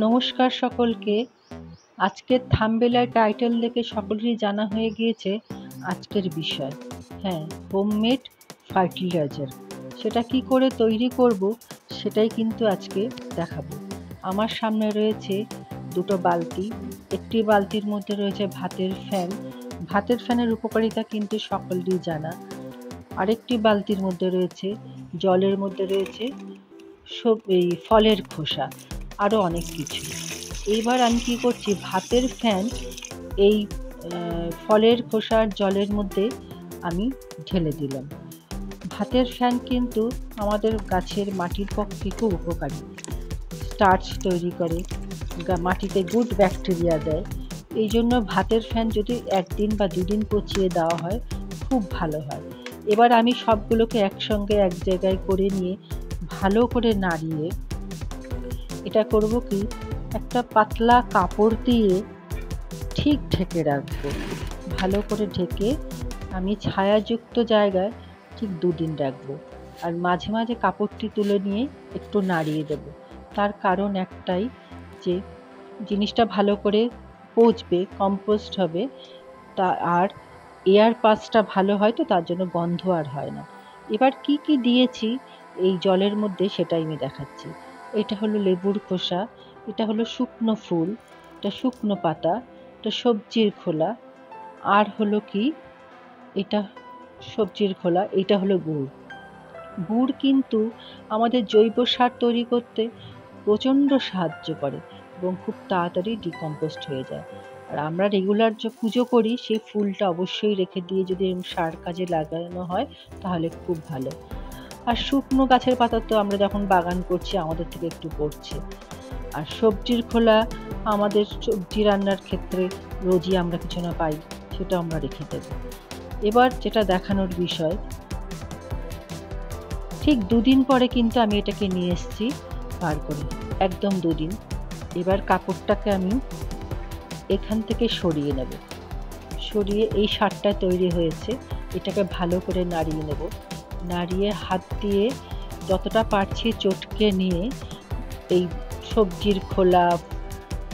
নমস্কার সকলকে। আজকের থাম্বনেল টাইটেল দেখে সকলেরই জানা হয়ে গিয়েছে আজকের বিষয়। হ্যাঁ, হোমমেড ফার্টিলাইজার। সেটা কি করে তৈরি করব সেটাই কিন্তু আজকে দেখাবো। আমার সামনে রয়েছে দুটো বালতি। একটি বালতির মধ্যে রয়েছে ভাতের ফ্যান। ভাতের ফ্যানের উপকারিতা কিন্তু সকলেরই জানা। আরেকটি বালতির মধ্যে রয়েছে জলের মধ্যে রয়েছে এই ফলের খোসা, আরও অনেক কিছু। এইবার আমি কি করছি, ভাতের ফ্যান এই ফলের খোসার জলের মধ্যে আমি ঢেলে দিলাম। ভাতের ফ্যান কিন্তু আমাদের গাছের মাটির পক্ষে খুব উপকারী। স্টার্চ তৈরি করে, মাটিতে গুড ব্যাকটেরিয়া দেয়। এই জন্য ভাতের ফ্যান যদি একদিন বা দুদিন পচিয়ে দেওয়া হয় খুব ভালো হয়। এবার আমি সবগুলোকে একসঙ্গে এক জায়গায় করে নিয়ে ভালো করে নাড়িয়ে এটা করব কি, একটা পাতলা কাপড় দিয়ে ঠিক ঢেকে রাখবো। ভালো করে ঢেকে আমি ছায়াযুক্ত জায়গায় ঠিক 2 দিন রাখবো। আর মাঝে মাঝে কাপড়টি তুলে নিয়ে একটু নাড়িয়ে দেবো। তার কারণ একটাই, যে জিনিসটা ভালো করে পচবে, কম্পোস্ট হবে, তা আর এয়ার পাসটা ভালো হয়, তো তার জন্য গন্ধ আর হয় না। এবার কি কি দিয়েছি এই জলের মধ্যে সেটাই আমি দেখাচ্ছি। এটা হলো লেবুর খোসা, এটা হলো শুকনো ফুল, এটা শুকনো পাতা, এটা সবজির খোলা, আর হলো কি, এটা সবজির খোলা, এটা হলো গুড়। গুড় কিন্তু আমাদের জৈব সার তৈরি করতে প্রচণ্ড সাহায্য করে এবং খুব তাড়াতাড়ি ডিকম্পোস্ট হয়ে যায়। আর আমরা রেগুলার যে পুজো করি সেই ফুলটা অবশ্যই রেখে দিয়ে যদি সার কাজে লাগানো হয় তাহলে খুব ভালো। আর শুকনো গাছের পাতা তো আমরা যখন বাগান করছি আমাদের থেকে একটু পড়ছে। আর সবজির খোলা আমাদের সবজি রান্নার ক্ষেত্রে রোজই আমরা কিছু না পাই, সেটা আমরা রেখে দেব। এবার যেটা দেখানোর বিষয়, ঠিক 2 দিন পরে কিন্তু আমি এটাকে নিয়ে এসেছি বার করে, একদম 2 দিন। এবার কাপড়টাকে আমি এখান থেকে সরিয়ে নেব। সরিয়ে এই সারটা তৈরি হয়েছে এটাকে ভালো করে নাড়িয়ে নেব। নাড়িয়ে হাত দিয়ে যতটা পারছি চটকে নিয়ে এই সবজির খোলা,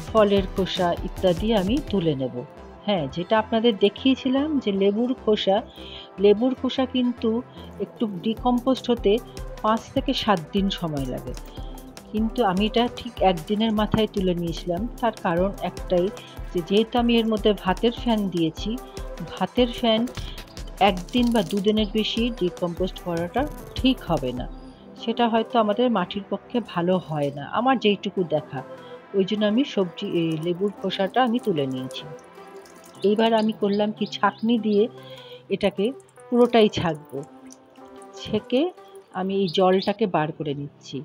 ফলের খোসা ইত্যাদি আমি তুলে নেব। হ্যাঁ, যেটা আপনাদের দেখিয়েছিলাম যে লেবুর খোসা কিন্তু একটু ডিকম্পোস্ট হতে 5 থেকে 7 দিন সময় লাগে। কিন্তু আমি এটা ঠিক 1 দিনের মাথায় তুলে নিয়েছিলাম। তার কারণ একটাই, যে যেহেতু আমি এর মধ্যে ভাতের ফ্যান দিয়েছি, ভাতের ফ্যান 1 দিন বা 2 দিনের বেশি ডিকম্পোস্ট করাটা ঠিক হবে না। সেটা হয়তো আমাদের মাটির পক্ষে ভালো হয় না, আমার যেইটুকু দেখা। ওই জন্য আমি লেবুর খোসাটা আমি তুলে নিয়েছি। এইবার আমি করলাম কি, ছাঁকনি দিয়ে এটাকে পুরোটাই ছাঁকবো। ছেঁকে আমি এই জলটাকে বার করে নিচ্ছি।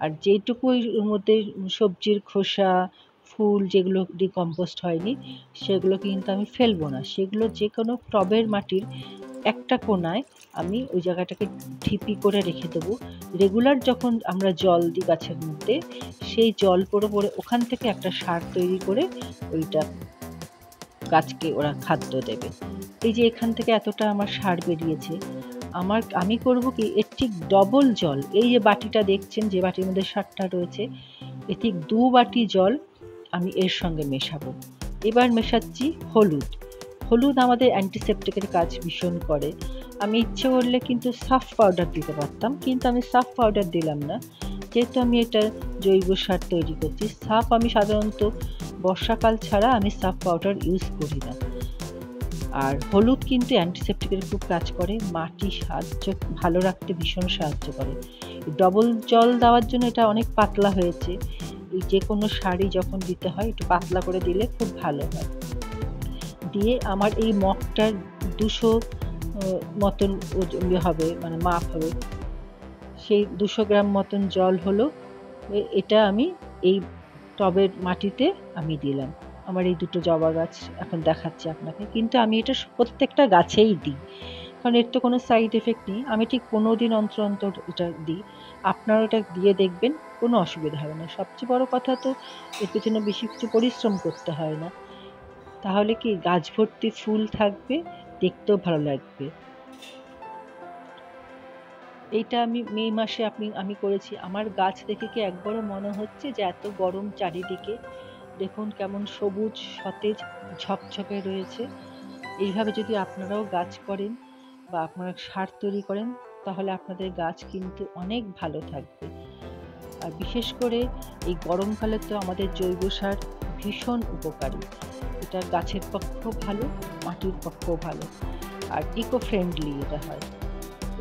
আর যেটুকু এর মধ্যে সবজির খোসা, ফুল যেগুলো ডিকম্পোস্ট হয়নি সেগুলো কিন্তু আমি ফেলবো না। সেগুলো যে কোনো টবের মাটির একটা কোণায় আমি ওই জায়গাটাকে ঢিপি করে রেখে দেবো। রেগুলার যখন আমরা জল দিই গাছের মধ্যে, সেই জল পড়ে পড়ে ওখান থেকে একটা সার তৈরি করে ওইটা গাছকে ওরা খাদ্য দেবে। এই যে এখান থেকে এতটা আমার সার বেরিয়েছে, আমি করব কি, এর ঠিক ডবল জল, এই যে বাটিটা দেখছেন, যে বাটির মধ্যে সারটা রয়েছে, এর ঠিক 2 বাটি জল আমি এর সঙ্গে মেশাবো। এবার মেশাচ্ছি হলুদ। হলুদ আমাদের অ্যান্টিসেপ্টিকের কাজ ভীষণ করে। আমি ইচ্ছে করলে কিন্তু সার্ফ পাউডার দিতে পারতাম, কিন্তু আমি সার্ফ পাউডার দিলাম না। যেহেতু আমি এটা জৈব সার তৈরি করছি, সার্ফ আমি সাধারণত বর্ষাকাল ছাড়া আমি সার্ফ পাউডার ইউজ করি না। আর হলুদ কিন্তু অ্যান্টিসেপ্টিকের খুব কাজ করে, মাটি ভালো রাখতে ভীষণ সাহায্য করে। ডবল জল দেওয়ার জন্য এটা অনেক পাতলা হয়েছে। এই যে কোনো সারই যখন দিতে হয় একটু পাতলা করে দিলে খুব ভালো হয়। দিয়ে আমার এই মগটার 200 মতন হবে, মানে মাপ হবে। সেই 200 গ্রাম মতন জল হলো। এটা আমি এই টবের মাটিতে আমি দিলাম। আমার এই দুটো জবা গাছ এখন দেখাচ্ছি আপনাকে, কিন্তু আমি এটা প্রত্যেকটা গাছেই দিই, কারণ এর তো কোনো সাইড এফেক্ট নেই। আমি ঠিক 15 দিন অন্তর অন্তর এটা দিই। আপনারা এটা দিয়ে দেখবেন, কোনো অসুবিধা হবে না। সবচেয়ে বড় কথা তো এর পেছনে বেশি কিছু পরিশ্রম করতে হয় না। তাহলে কি, গাছ ভর্তি ফুল থাকবে, দেখতেও ভালো লাগবে। এইটা আমি মে মাসে আমি করেছি। আমার গাছ দেখে কি একবারও মনে হচ্ছে যে এত গরম চারিদিকে, দেখুন কেমন সবুজ, সতেজ, ঝকঝকে রয়েছে। এইভাবে যদি আপনারাও গাছ করেন বা আপনারা সার তৈরি করেন, তাহলে আপনাদের গাছ কিন্তু অনেক ভালো থাকবে। আর বিশেষ করে এই গরমকালে তো আমাদের জৈব সার ভীষণ উপকারী। এটা গাছের পক্ষেও ভালো, মাটির পক্ষেও ভালো। আর ইকো ফ্রেন্ডলি এটা হয়।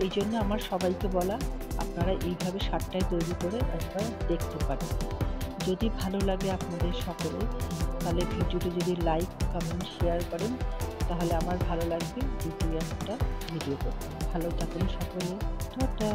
এই জন্য আমার সবাইকে বলা, আপনারা এইভাবে সারটাই তৈরি করে একবার দেখতে পারেন। যদি ভালো লাগে আপনাদের সকলের, তাহলে ভিডিওটি যদি লাইক, কমেন্ট, শেয়ার করেন, তাহলে আমার ভালো লাগবে দ্বিতীয় একটা ভিডিও করতে। ভালো থাকুন সকলে। টাটা।